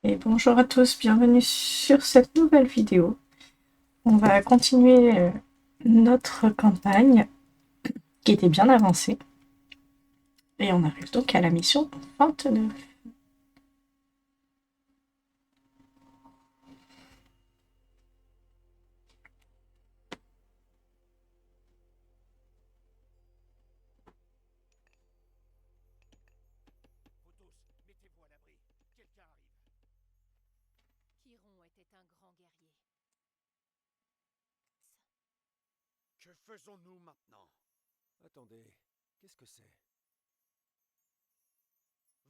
Et bonjour à tous, bienvenue sur cette nouvelle vidéo. On va continuer notre campagne qui était bien avancée. Et on arrive donc à la mission 29. Vous tous, mettez-vous à l'abri. Quelqu'un arrive. Chiron était un grand guerrier. Que faisons-nous maintenant? Attendez, qu'est-ce que c'est?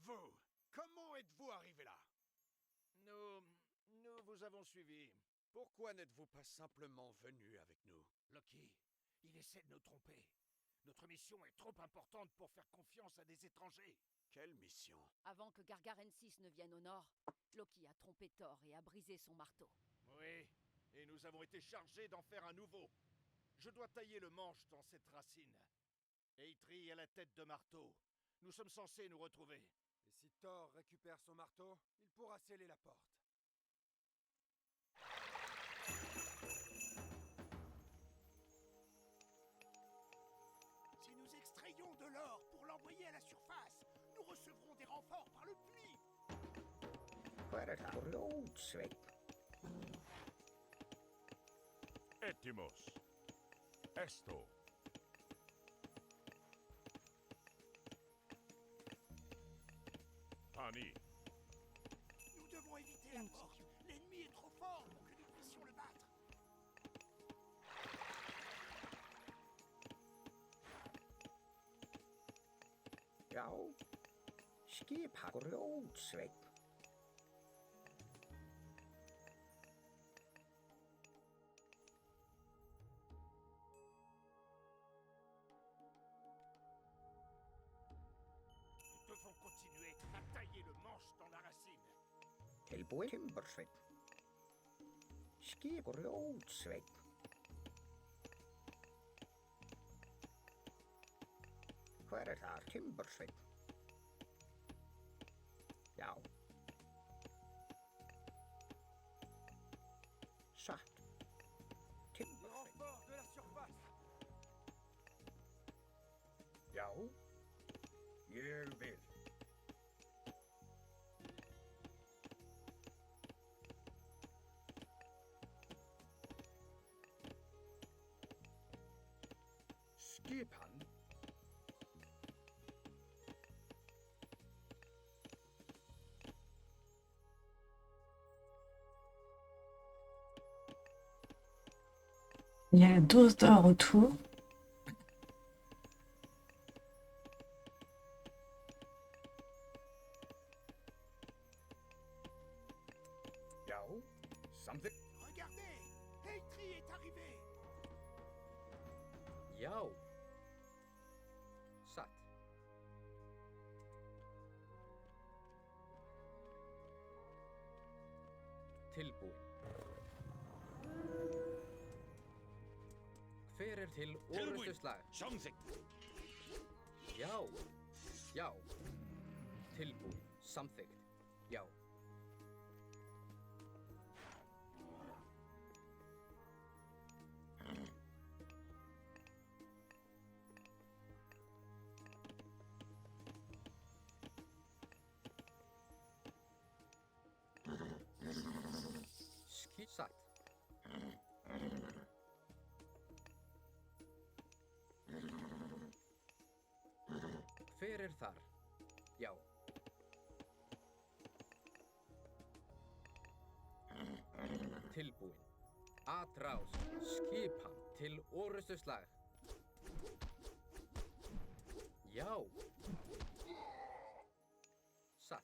Vous, comment êtes-vous arrivé là? Nous vous avons suivi. Pourquoi n'êtes-vous pas simplement venu avec nous? Loki, il essaie de nous tromper. Notre mission est trop importante pour faire confiance à des étrangers. Quelle mission? Avant que Gargarensis ne vienne au nord, Loki a trompé Thor et a brisé son marteau. Oui, et nous avons été chargés d'en faire un nouveau. Je dois tailler le manche dans cette racine. Eitri à la tête de marteau. Nous sommes censés nous retrouver. Et si Thor récupère son marteau, il pourra sceller la porte. Si nous extrayons de l'or pour l'envoyer à la surface, nous recevrons des renforts par le puits. Etymos. Esto. Pani. Nous devons éviter la porte. L'ennemi est trop fort pour que nous puissions le battre. Já, skip har grjótsveit. Nous devons continuer à tailler le manche dans la racine. Tilbúin timbursveit. Skip grjótsveit. Hver þar timbursveit? Já. Satt. Les Timbursveit. renforts de la surface! Já. Ég vil. Skipan. Il y a 12 d'or autour. Já. Something. Regardez, Eitri est arrivé. Já. Satt. Tilbúin. Hver til orustu slag? Samþykkt. Já. Já. Tilbúin. Samþykkt. Já. Satt. Hver þar? Já. Tilbúin. Atrás. Skipan til orustu slag. Já. Satt.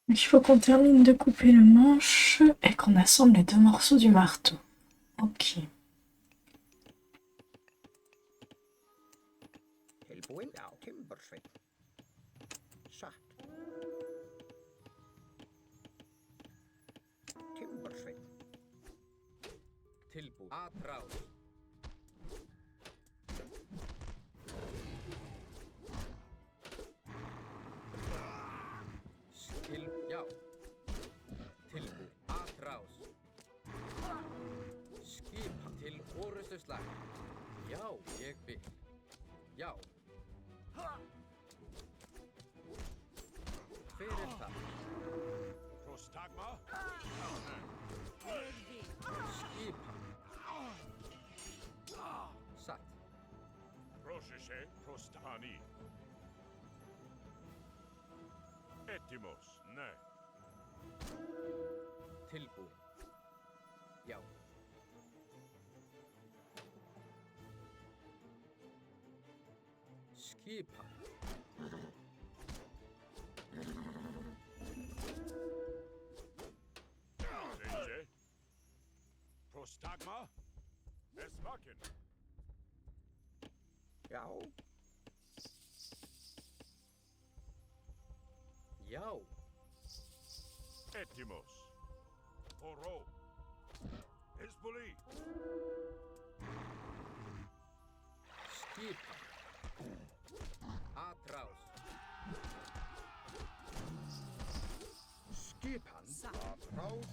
Il faut qu'on termine de couper le manche et qu'on assemble les deux morceaux du marteau. Ok. Tilbúin. Já. Timbursveit. Satt. Timbursveit. Tilbúin. Atrás. Já, ég vil. Já. Hver það? Prostagma? Skipan. Satt. Prosese prostani. Etimos, ne. Tilbúin. Já. Skipan. Seje. Prostagma? Esvaken. Já. Já. Etimos. Oro. Esboli. Skipan. Atraus. Skipan. Atraus.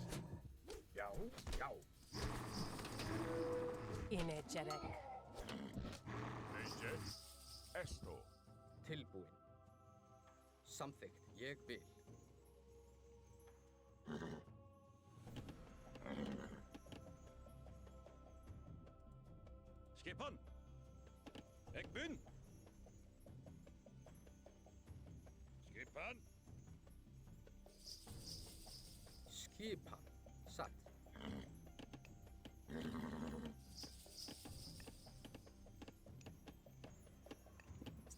Já, já. Energetic. Seje. Esto. Tilbúin. Samþykkt. Ég vil. Skipan! Ekbyn! Skipan! Skipan. Satt.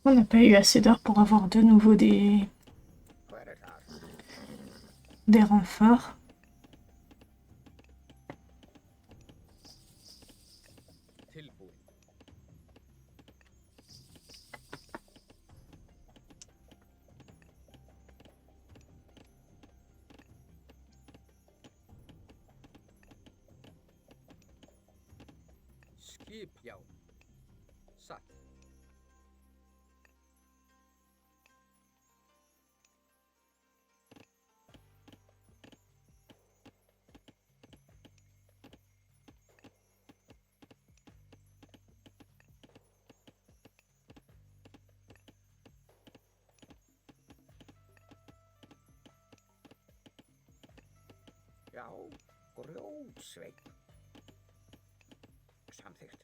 On n'a pas eu assez d'heures pour avoir de nouveau des renforts. Tilbúin. Skip. Já. Satt. Já, grjótsveinn. Samþykkt.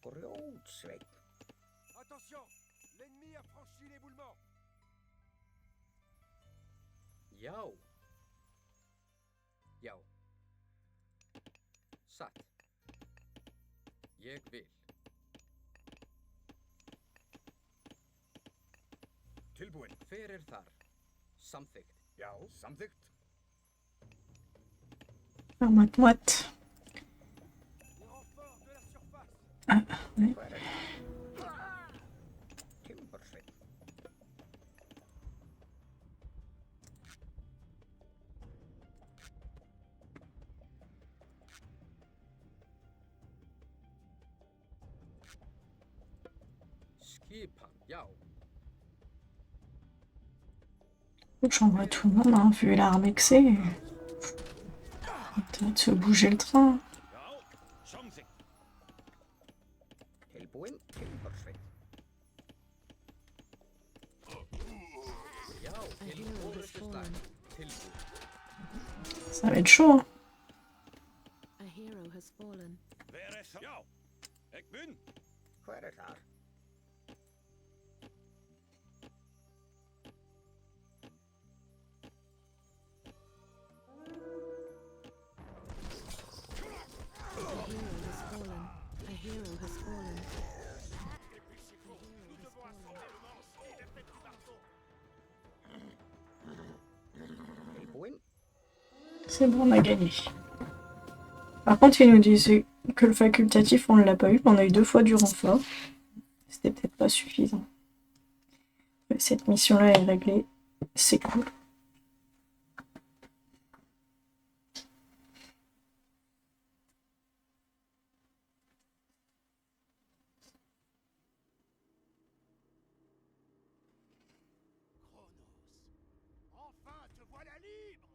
Grjótsveinn. Attention! L'ennemi a franchi l'éboulement! Já. Já. Satt. Ég vil. Tilbúin. Hver þar? Samþykkt. Já, samþykkt. À moite-moite. Les renforts de la surface! Ouais. Timbursveinn. Skipan. Já. J'envoie tout le monde, hein, vu l'armée que c'est. Peut-être se bouger le train. Já, samþykkt. Tilbúin. Timbursveinn. Já, til orrustuslag. Tilbúin. Ça va être chaud, hein. A hero has fallen. Hver það? Já. Ekbyn! Hver þar? A hero has fallen. Tilbúin. C'est bon, on a gagné. Par contre, ils nous disaient que le facultatif, on ne l'a pas eu. On a eu 2 fois du renfort. C'était peut-être pas suffisant. Mais cette mission-là est réglée. C'est cool. Enfin, te voilà libre!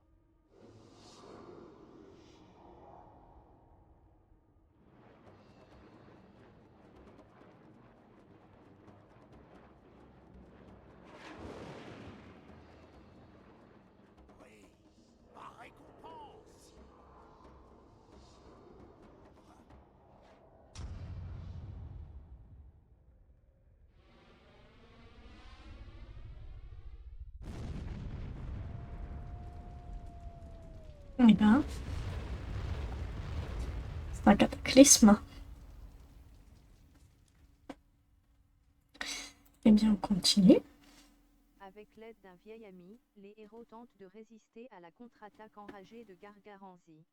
Eh ben, c'est un cataclysme. Eh bien, on continue. Avec l'aide d'un vieil ami, les héros tentent de résister à la contre-attaque enragée de Gargaranzi.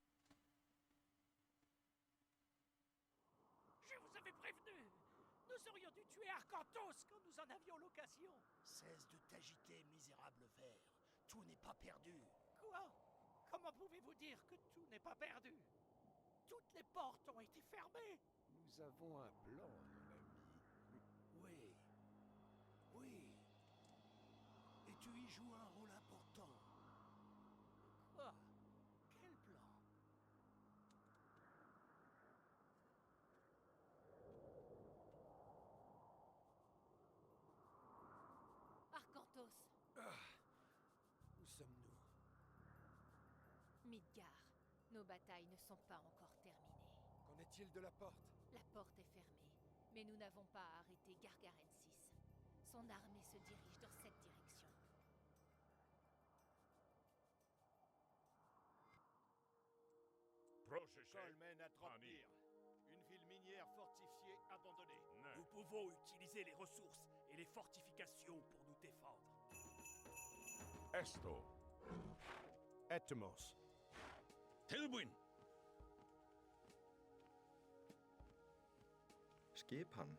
Je vous avais prévenu. Nous aurions dû tuer Arcantos quand nous en avions l'occasion. Cesse de t'agiter, misérable ver. Tout n'est pas perdu. Quoi? Comment pouvez-vous dire que tout n'est pas perdu? Toutes les portes ont été fermées. Nous avons un plan, mon ami. Oui. Oui. Et tu y joues un rôle important. Quoi? Quel plan? Arcantos, Où sommes-nous? Midgar, nos batailles ne sont pas encore terminées. Qu'en est-il de la porte? La porte est fermée, mais nous n'avons pas arrêté Gargarensis. Son armée se dirige dans cette direction. Proche Colmen à Tropnir. Une ville minière fortifiée abandonnée. Nous pouvons utiliser les ressources et les fortifications pour nous défendre. Esto. Etmos. Tilbuin. Skipan.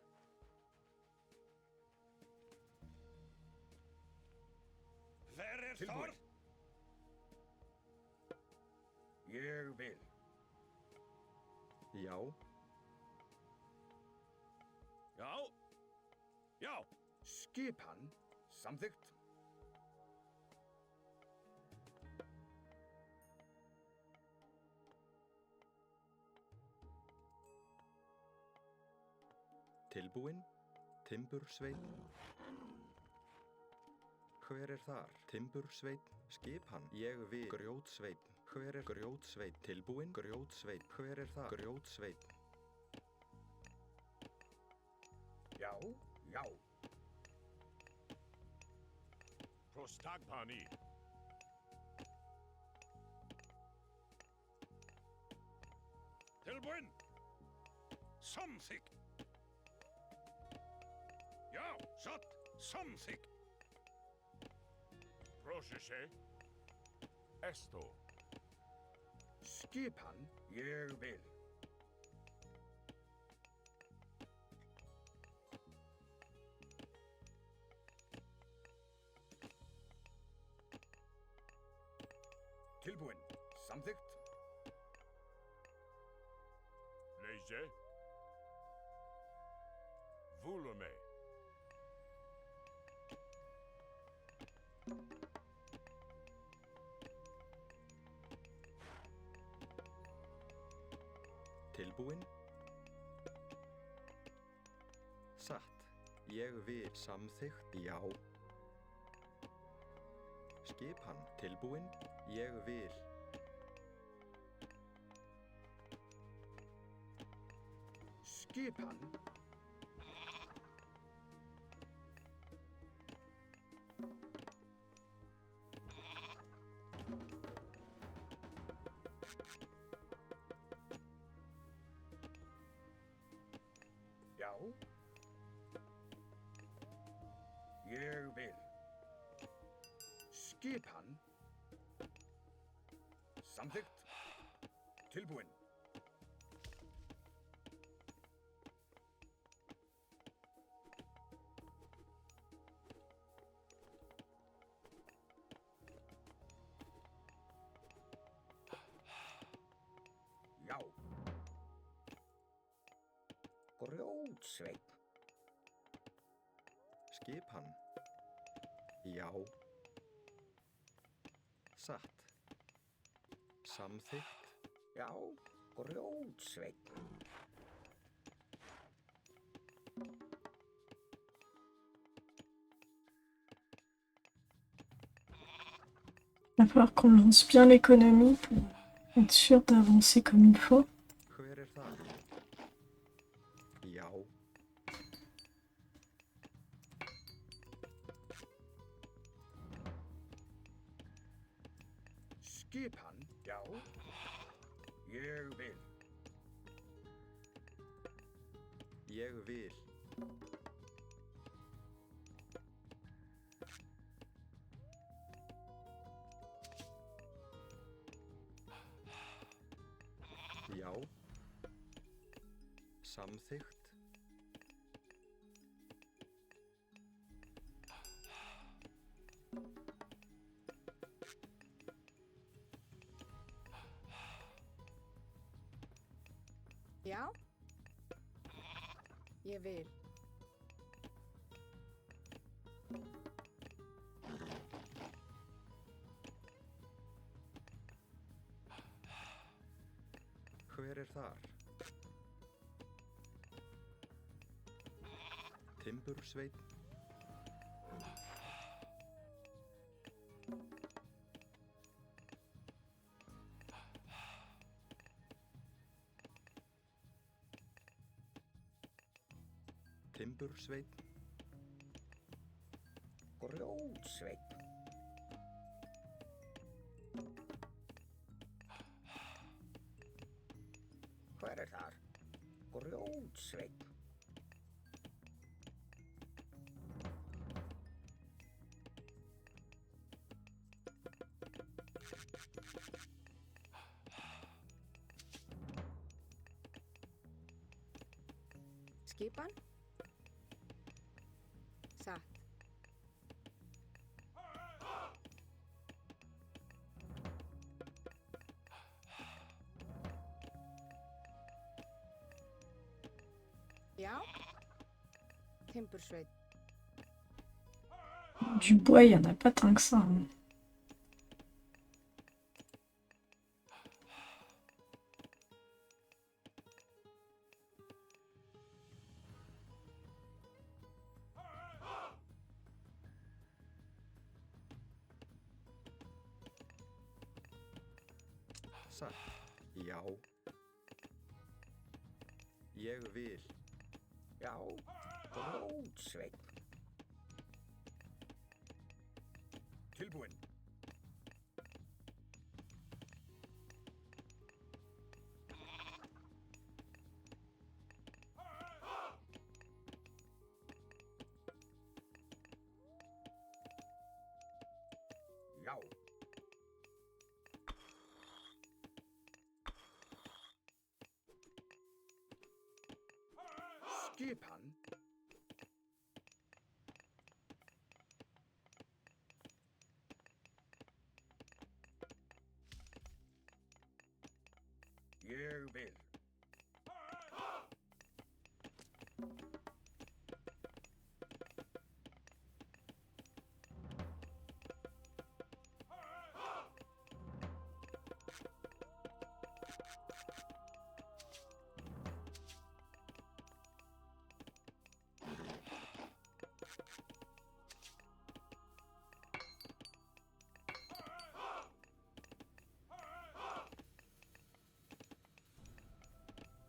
Hver Tilbúin. Ég vil. Já. Já. Já. Skipan. Samþykkt. Tilbúin. Timbursveinn. Hver er þar? Timbursveinn. Skipan. Ég vil. Grjótsveinn. Hver er grjótsveinn? Tilbúin. Grjótsveinn. Hver er þar? Grjótsveinn. Já, já. Prostagpani. Tilbuin. Samþykk. Já, satt. Samþykk. Proche. Esto. Skipan. Ég vil. Tilbúin. Samþykkt. Léger. Volume. Tilbúin. Satt. Ég vil. Samþykkt. Já. Skipan. Tilbúin. Ég vil. Skipan. Já. Ég vil. Skipan. Samþykkt. Tilbúin. Já. Grjótsveinn. Skipan. Já. Satt. Samþykkt. Já, grjótsveinn. Il va falloir qu'on lance bien l'économie pour être sûr d'avancer comme il faut. Hver er það? Já. Skipan. Já, ég vil. Ég vil. Já. Samþykkt. Já. Ég vil. Hver er þar? Timbursveinn. Timbursveinn. Grjótsveinn. Hver er þar? Grjótsveinn. Skipan? Satt. Já. Timbursveinn. Du bois, il n'y en a pas tant que ça, hein. Satt. Já. Ég vil. Já, grjótsveinn. Tilbúinn. Já. Skipan. Ég vil.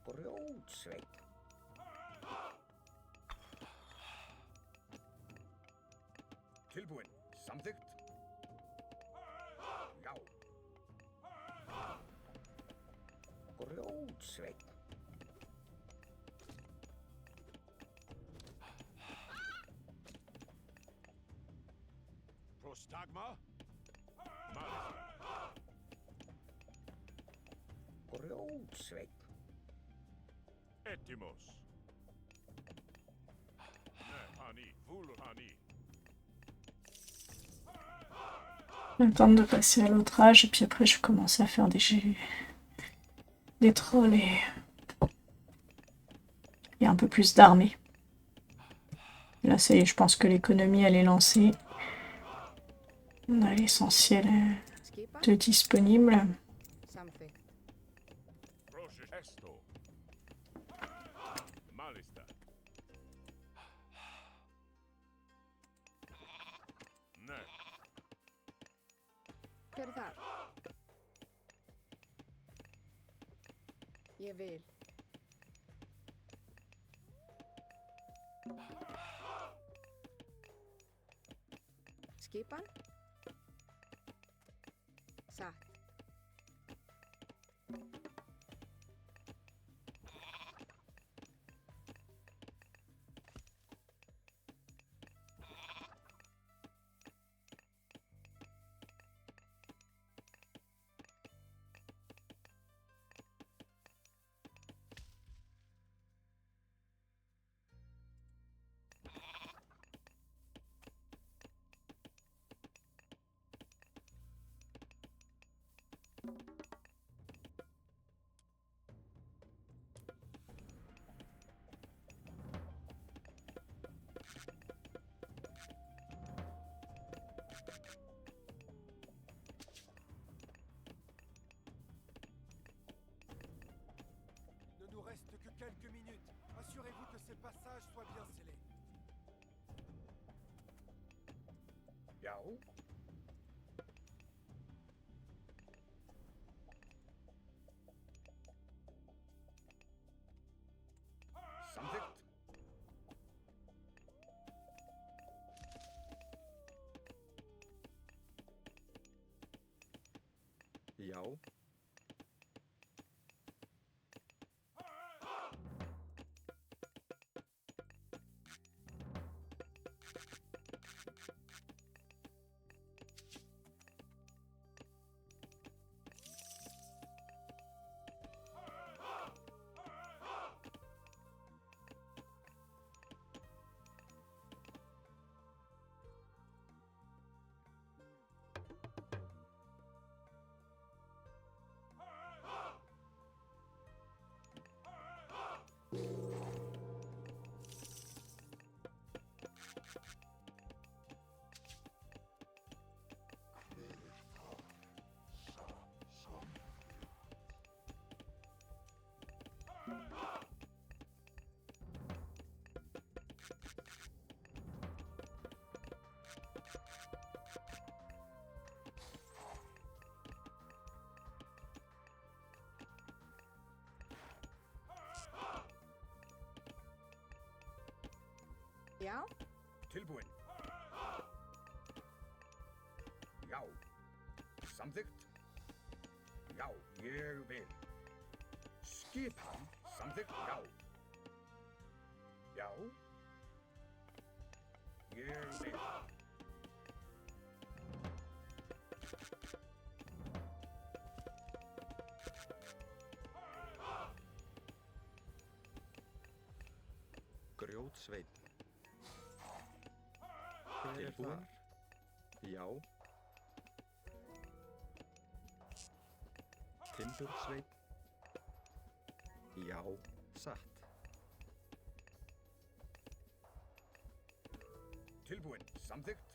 Grjótsveinn. Tilbúinn. Samþykkt. Já. Grjótsveinn. Prostagma? Malista. Grjótsveinn. Etimos. Ne, hani, vul hani. Le temps de passer à l'autre âge, et puis après je commence à faire des trolls et un peu plus d'armée. Là ça y est, je pense que l'économie elle est lancée. On a l'essentiel Skipan? de disponible. Samþykkt. Roche esto. Malista. Ne, Hver er þar? Ég vil. Skipan? Satt. Il ne nous reste que quelques minutes. Assurez-vous que ces passages soient bien scellés. Jau. Samþykkt. Já. Já, Tilbúin. Já. Samþykkt. Já, ég vil. Skipan. Samþykkt. Já. Já. Ég vil. Grjótsveinn. Hver er þar? Já. Timbursveinn. Já, satt. Tilbúin. Samþykkt.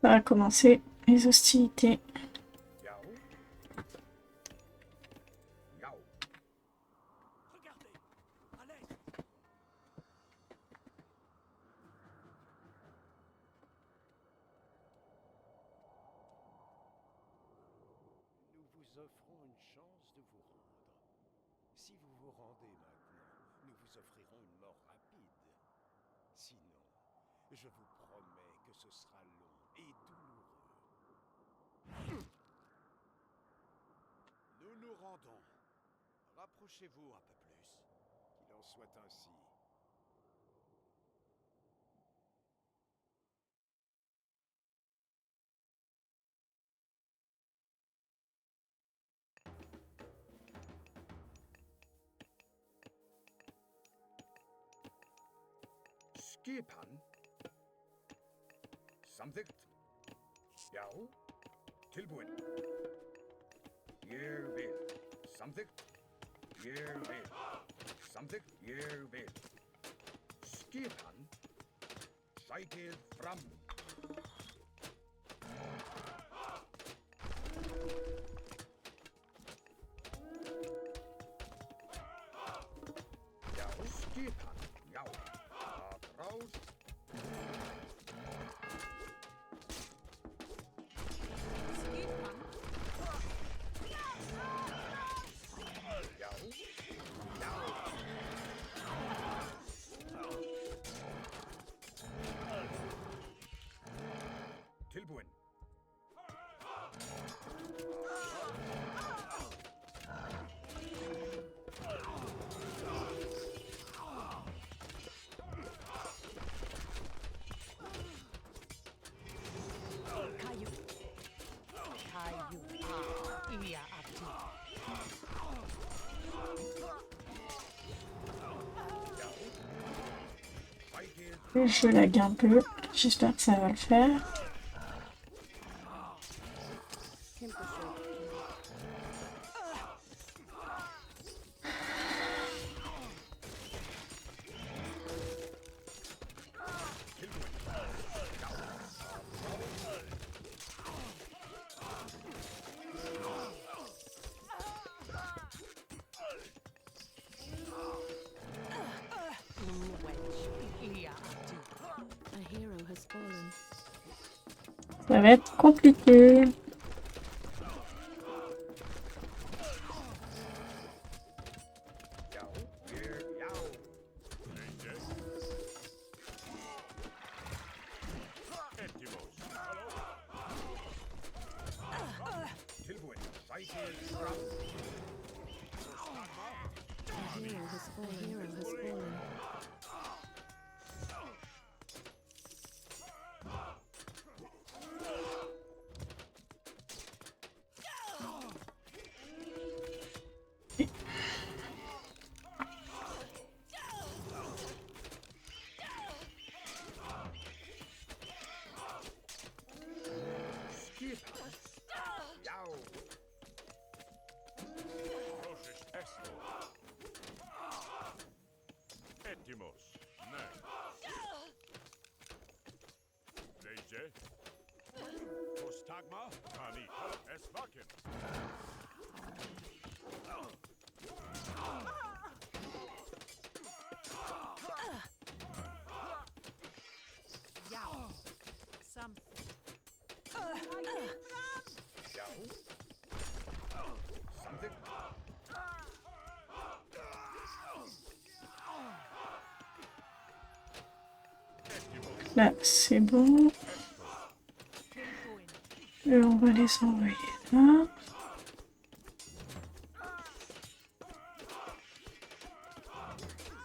Ça va commencer les hostilités. Já. Já. Regardez, à l'est. Nous vous offrons une chance de vous rendre. Si vous vous rendez maintenant, nous vous offrirons une mort rapide. Sinon, je vous promets que ce sera long et douloureux. Nous nous rendons. Rapprochez-vous un peu plus. Qu'il en soit ainsi. Skipan. Samþykkt. Já. Tilbúin. Ég vil. Samþykkt. Ég vil. Samþykkt. Ég vil. Skipan. Sækið fram. Skipan. Já. Atrás. Já. Já. Tilbúin. Je lag un peu. J'espère que ça va le faire. Ça va être compliqué. Já. Ég. Já. Tilbúin. Sækir fram. Skipan. Já. Etimos. Nej. Veje. Postagma. Kani. Esvaken. Já. Samþykkt. Là, c'est bon. Et on va les envoyer là.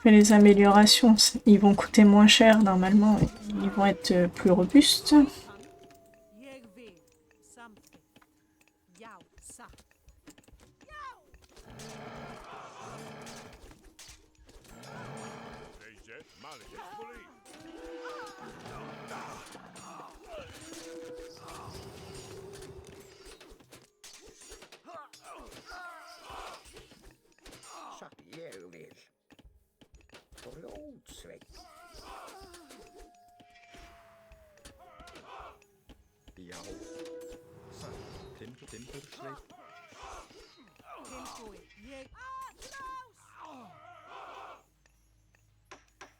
Et les améliorations, ils vont coûter moins cher normalement. Ils vont être plus robustes. Veje. Malik. Espoli. Satt ég vil. Grjótsveit. Já. Satt. Timbursveit.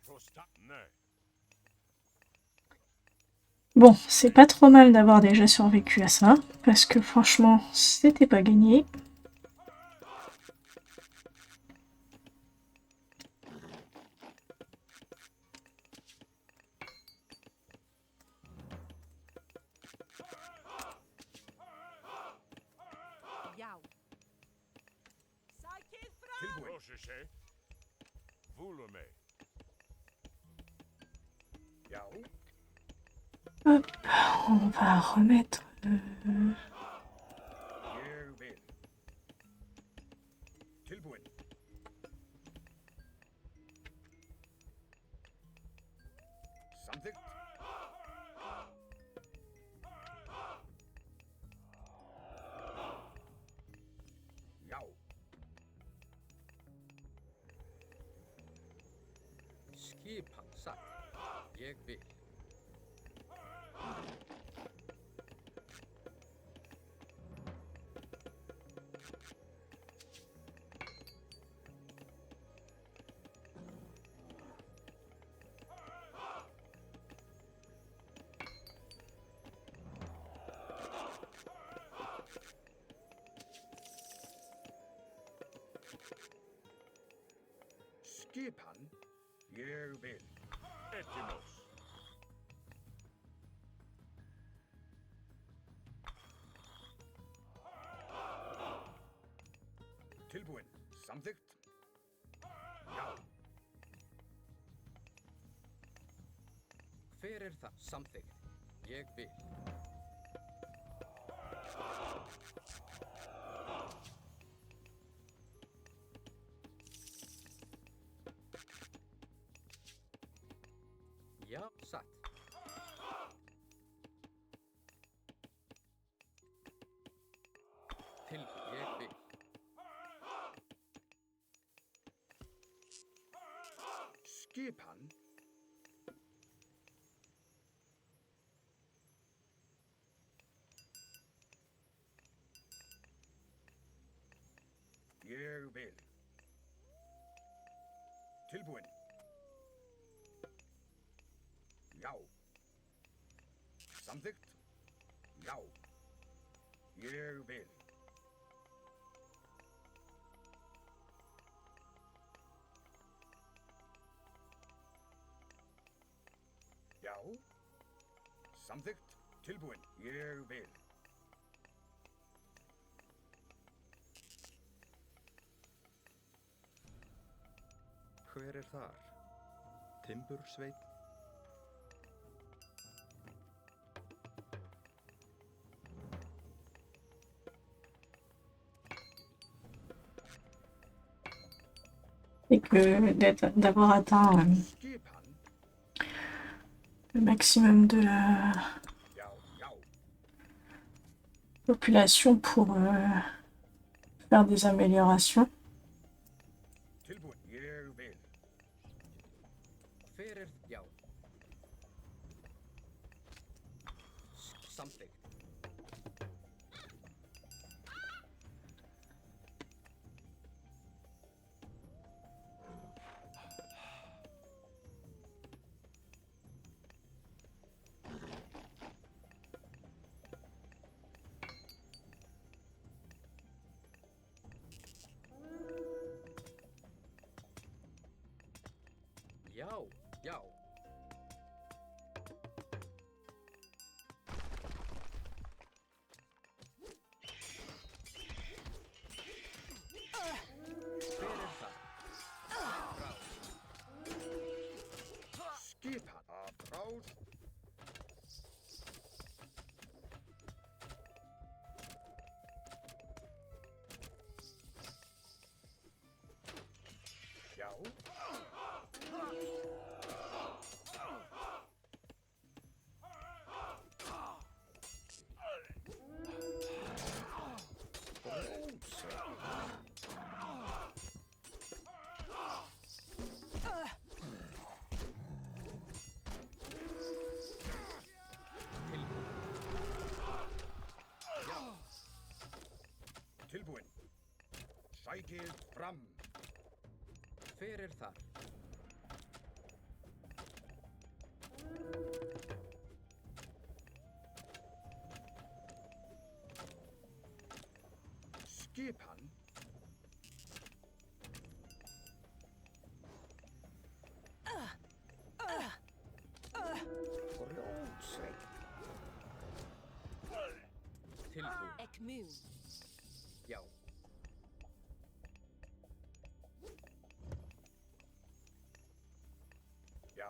Postag. Nej. Bon, c'est pas trop mal d'avoir déjà survécu à ça, parce que franchement, c'était pas gagné. Tilbúin. Rocheche. Voulume. Já. Hop, on va remettre... Ég vil. Tilbúin. Samþykkt. Já. Skipan satt. Ég vil. Skipan. Ég vil. Etimus. Tilbúin. Samþykkt. Já. Hver er það? Samþykkt. Ég vil. Já, satt. Til ég vil. Skipan. Ég vil. Tilbúin. Já. Samþykkt. Já. Ég vil. Já. Samþykkt. Tilbúin. Ég vil. Hver er þar? Timbursveinn. Et que d'avoir atteint Skipan. le maximum de la Já, já. population pour faire des améliorations. Tilbúin. Ég vil. Hver er... Já. Samþykkt. Já, já. Hver er það? Skipan. Af ráð. Já. Tilbúin. Sækið fram. Hver er þar? Skipan. Grjótsveinn. Tilbúin. Ekmun. Já. Já.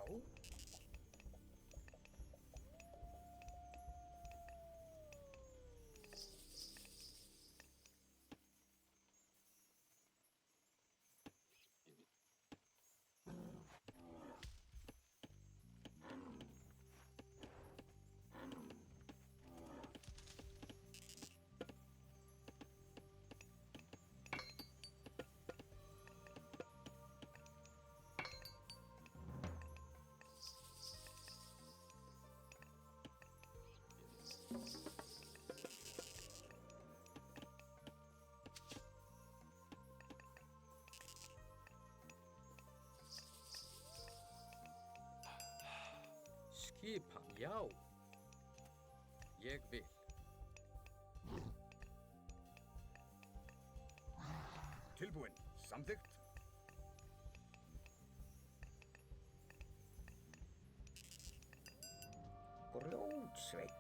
Skipan. Já. Ég vil. Tilbúin. Samþykkt. Grjótsveit.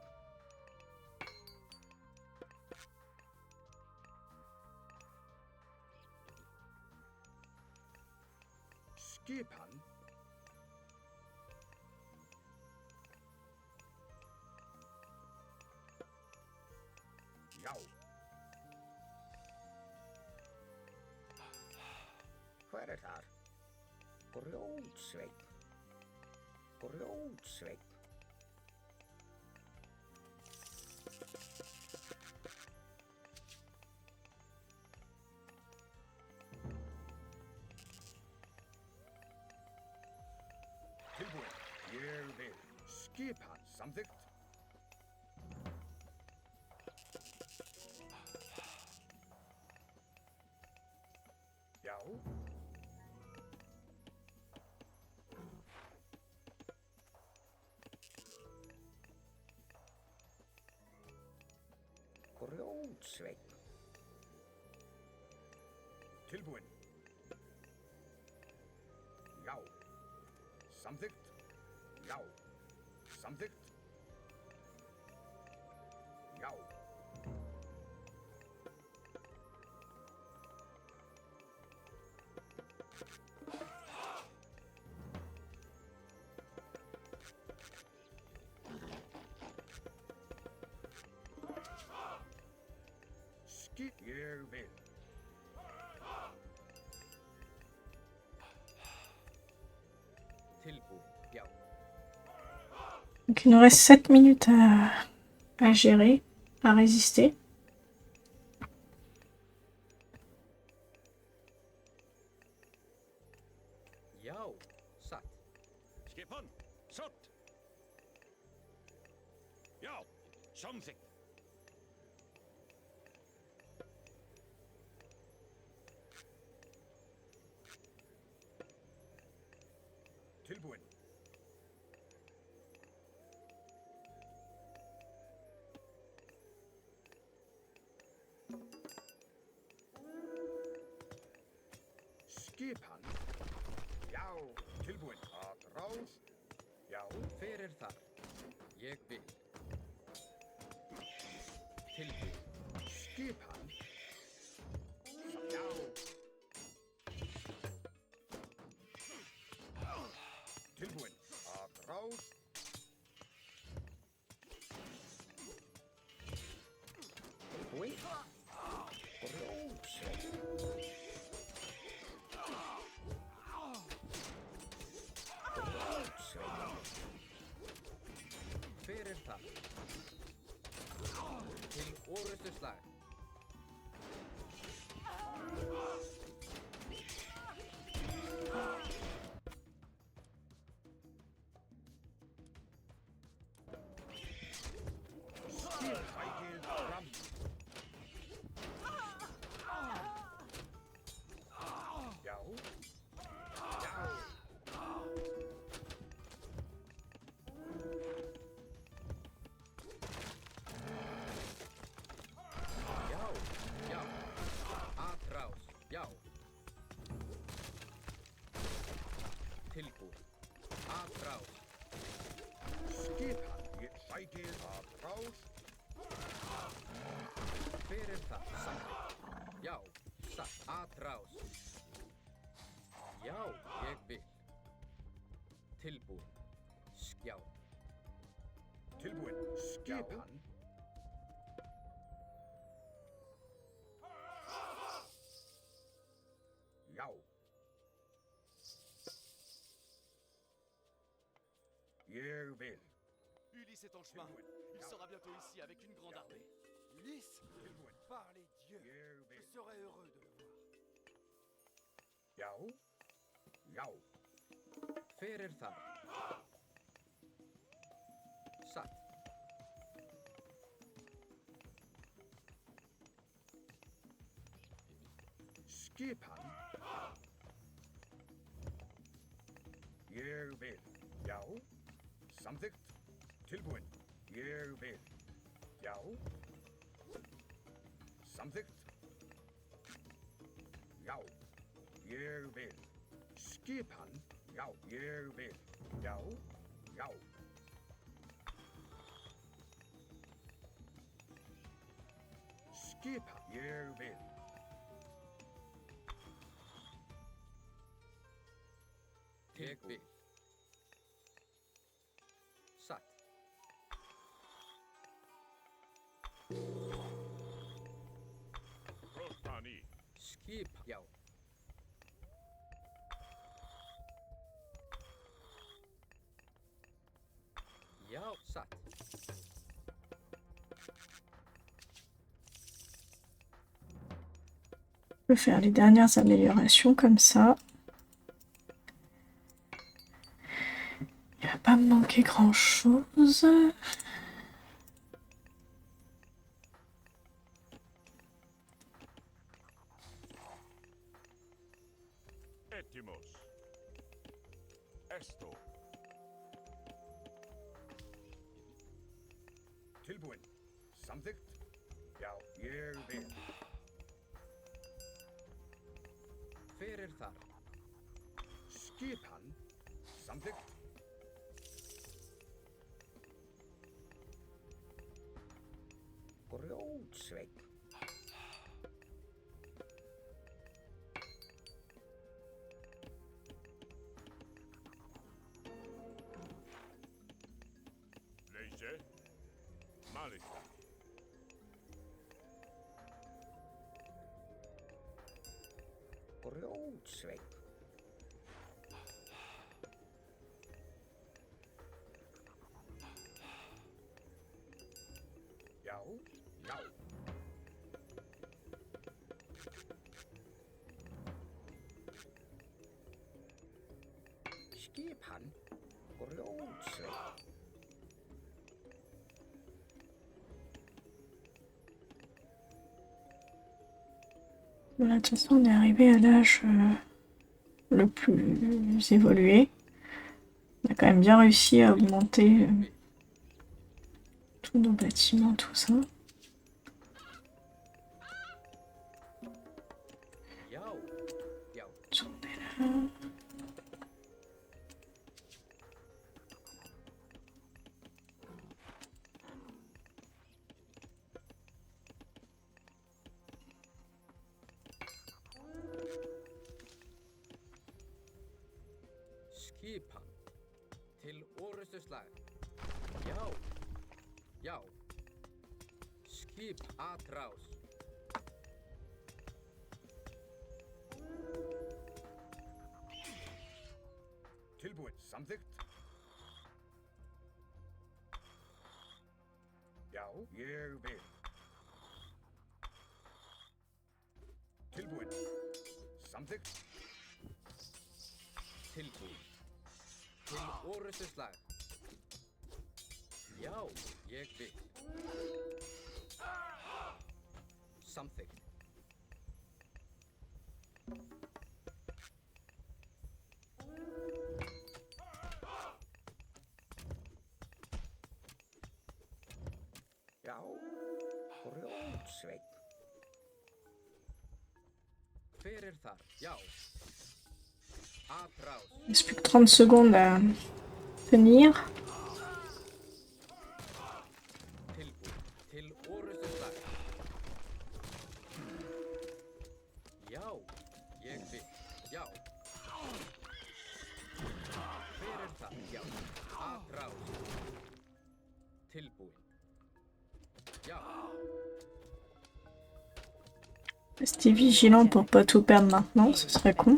Skipan. Já. Hver er þar? Grjótsveit. Grjótsveit. Tilbúin. Ég vil. Skipan samþykkt. Já. Grjótsveit. Tilbúin. Já. Samþykkt. Já. Samþykkt. Já. Ég vil. Tilbúin. Já. Donc il nous reste 7 minutes à gérer, à résister. Já. Satt. Skipan, satt. Já, samþykkt. Tilbúin. Skipan. Já. Tilbúin. Að ráð. Já. Hver er þar? Ég vil. Tilbúin. Skipan. Já. Tilbúin. Að ráð. Tilbúin. Grjótsveit. Grjótsveit. Hver er þar? Til orrustuslag. Sækið fram. Já. Já. Já. Já. Atrás. Já. Tilbúin. Atrás. Skipan. Ég sækið að ráð. Hver er það? Satt. Já. Satt. Atrás. Já. Ég vil. Tilbúin. Skjá. Tilbúin. Skipan. Já. Ég vil. Ulysse est en chemin. Il sera bientôt ici avec une grande armée. Ulysse, par les dieux, Ég je vil. serais heureux de le voir. Já. Já. Hver er það? Satt. Skipan. Ég vil. Já. Samþykkt. Tilbúin. Ég vil. Já. Samþykkt. Já. Ég vil. Skipan. Já. Ég vil. Já. Já. Skipan. Ég vil. Ég vil. Satt. Rostani. Skipan. Já. Já, satt. Je peux faire les dernières améliorations comme ça. Il va pas me manquer grand chose. Etimos. Esto. Tilbúin. Samþykkt. Já, ég vil. Hver þar? Skipan. Samþykkt. Grjótsveinn. Leyse. Málista. Grjótsveinn. Já, já. Skipan. Grjótsveinn. Voilà, de toute façon, on est arrivé à l'âge le plus évolué. On a quand même bien réussi à augmenter tous nos bâtiments, tout ça. Já. Já. Tourner là. Skipan. Til orustuslag. Já. Já. Skip atrás. Tilbúin. Samþykkt. Já, ég vil. Tilbúin. Samþykkt. Tilbúin. Til orustuslag. Já, ég vil. Samþykkt. Já, grjótsveinn. Hver þar? Já. Atrás. Il reste plus que 30 secondes à tenir. Tilbúin. Til orustuslag. Já, ég vil. Já. Hver þar? Já. Atrás. Tilbúin. Já. Rester vigilant pour pas tout perdre maintenant, ce serait con.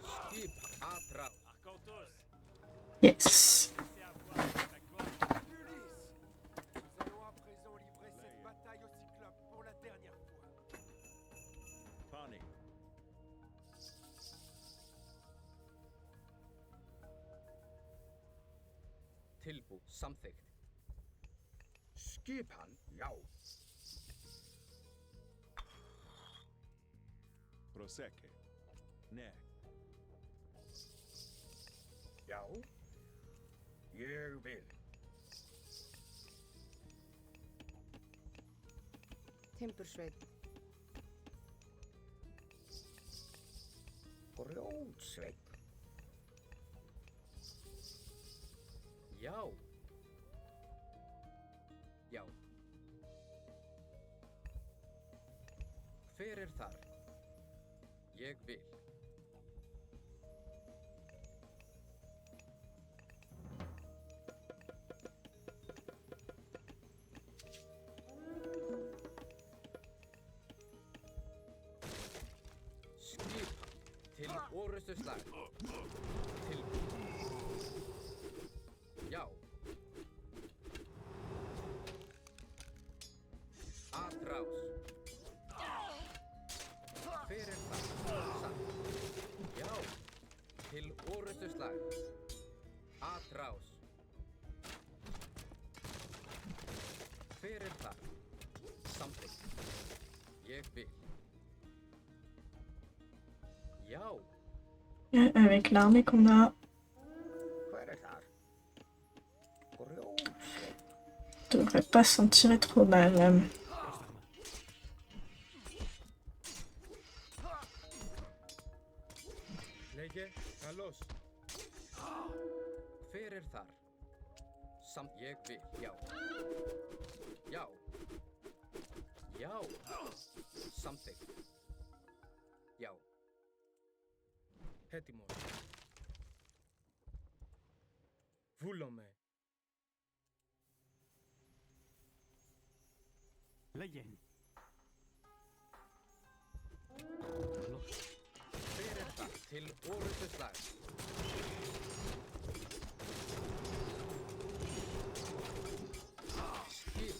Skip atrás. Yes. Nous allons à présent livrer cette bataille au Cyclope pour la dernière fois. Pani. Tilbúin. Samþykkt. Skipan. Já. Prosecche. Ne. Já, ég vil. Timbursveinn. Grjótsveinn. Já. Já. Hver er þar? Ég vil. Skip til orrustuslag. Til. Já. Atrás. Hver er það? Satt. Já. Til orrustuslag. Atrás. Hver er það? Samþykkt. Ég vil. Já. Avec l'armée qu'on a, Hver er þar? Grjótsveinn. on devrait pas s'en tirer trop mal. Leige, Carlos. Hver er þar? Samt ég vil. Já. Já. Já. Samþykkt. Já. Έτοιμος. Βούλομαι. Legend. Hver er það? Til orrustuslag. Skip.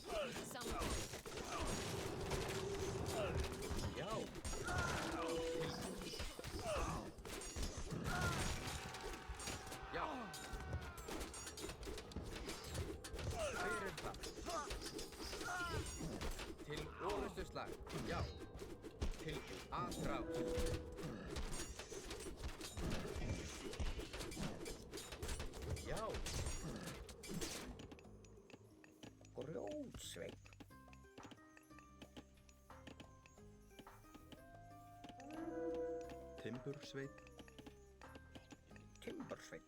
Já. Já. Hver er það? Til orrustuslag. Já. Til atrás. Já. Grjótsveinn. Timbursveinn. Timbursveinn.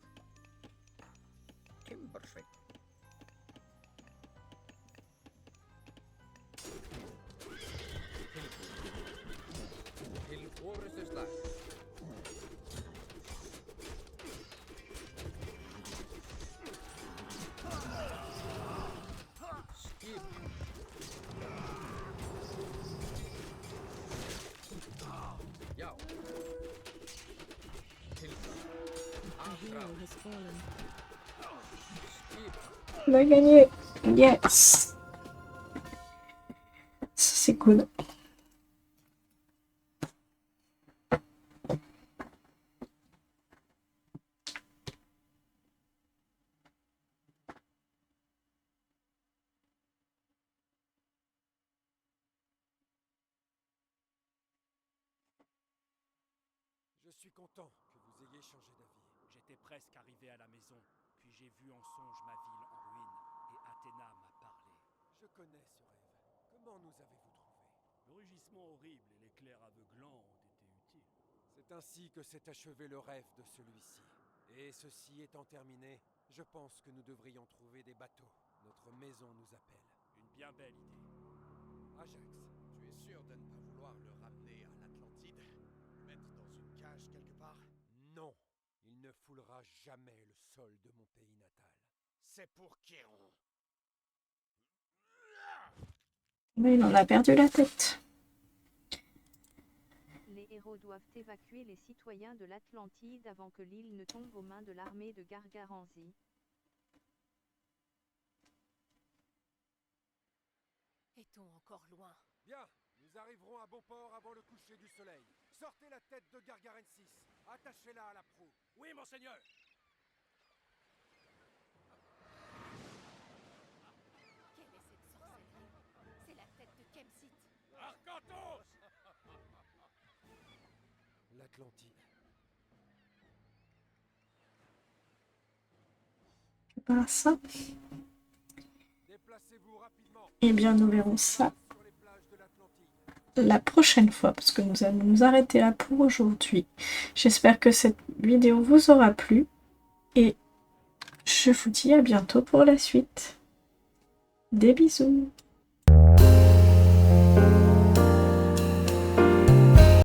Timbursveinn. Til orrustuslag. Skip. Já. Til atrás. Skip. On a gagné. Yes. Ça c'est cool. Je suis content que vous ayez changé d'avis. J'étais presque arrivé à la maison, puis j'ai vu en songe ma ville en ruine, et Athéna m'a parlé. Je connais ce rêve. Comment nous avez-vous trouvé? Le rugissement horrible et l'éclair aveuglant ont été utiles. C'est ainsi que s'est achevé le rêve de celui-ci. Et ceci étant terminé, je pense que nous devrions trouver des bateaux. Notre maison nous appelle. Une bien belle idée. Ajax, tu es sûr de ne pas vouloir le ramener à l'Atlantide? Le mettre dans une cage quelque part? Non, il ne foulera jamais le sol de mon pays natal. C'est pour Kéron. Mais il en a perdu la tête. Les héros doivent évacuer les citoyens de l'Atlantide avant que l'île ne tombe aux mains de l'armée de Gargaranzi. Est-on encore loin? Bien, nous arriverons à bon port avant le coucher du soleil. Sortez la tête de Gargarensis. Attachez-la à la proue. Oui, monseigneur. Quelle est cette sorcellerie? C'est la tête de Kemsit. Arcantos! L'Atlantide. Voilà ça. Déplacez-vous rapidement. Eh bien, nous verrons ça Sur les plages de l'Atlantide. la prochaine fois, parce que nous allons nous arrêter là pour aujourd'hui. J'espère que cette vidéo vous aura plu et Je vous dis à bientôt pour la suite. Des bisous.